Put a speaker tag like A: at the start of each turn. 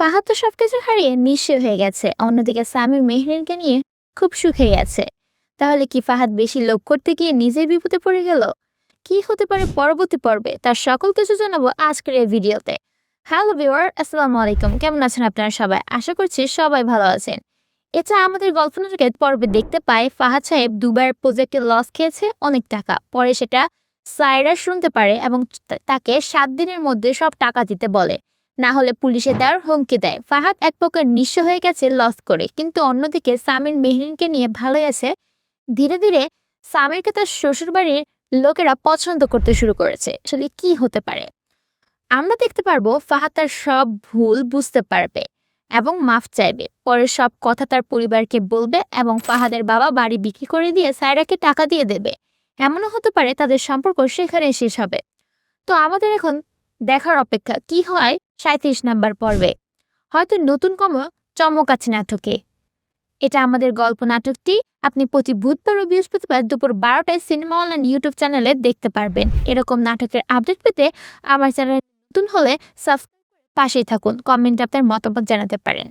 A: ফাহাদ তো সবকিছু হারিয়ে নিঃস্ব হয়ে গেছে, অন্যদিকে সামির মেহরিনকে নিয়ে খুব সুখে গেছে। তাহলে কি ফাহাদ বেশি লোভ করতে গিয়ে নিজেই বিপদে পড়ে গেল? কি হতে পারে পরবর্তী পর্বে, তার সকল কিছু জানাবো আজকের এই ভিডিওতে। হ্যালো ভিউয়ার, আসসালামু আলাইকুম। কেমন আছেন আপনারা সবাই? আশা করছি সবাই ভালো আছেন। এটা আমাদের গল্প নাটকের পর্বে দেখতে পাই ফাহাদ সাহেব দুবার প্রজেক্টে লস খেয়েছে অনেক টাকা। পরে সেটা সায়রা শুনতে পারে এবং তাকে 7 দিনের মধ্যে সব টাকা দিতে বলে, না হলে পুলিশে দেওয়ার হুমকি দেয়। ফাহাদ এক প্রকার নিঃস্ব হয়ে গেছে লস করে, কিন্তু অন্যদিকে সামির মেহরিনকে নিয়ে ভালোই আছে। ধীরে ধীরে সামিরকে তার শ্বশুরবাড়ির লোকেরা পছন্দ করতে শুরু করেছে। আসলে কি হতে পারে? আমরা দেখতে পারবো ফাহাদ তার সব ভুল বুঝতে পারবে এবং মাফ চাইবে। পরে সব কথা তার পরিবারকে বলবে এবং ফাহাদের বাবা বাড়ি বিক্রি করে দিয়ে সায়রাকে টাকা দিয়ে দেবে। এমনও হতে পারে তাদের সম্পর্ক সেখানে শেষ হবে। তো আমাদের এখন দেখার অপেক্ষা কি হয় 37 নম্বর পর্বে। হয়তো নতুন কোনো চমক আছে নাটকে। এটা আমাদের গল্প নাটকটি আপনি প্রতি বুধবার ও বৃহস্পতিবার দুপুর 12টায় সিনেমা অনলাইন ইউটিউব চ্যানেলে দেখতে পারবেন। এরকম নাটকের আপডেট পেতে আমার চ্যানেল নতুন হলে সাবস্ক্রাইব করে পাশেই থাকুন। কমেন্টে আপনার মতামত জানাতে পারেন।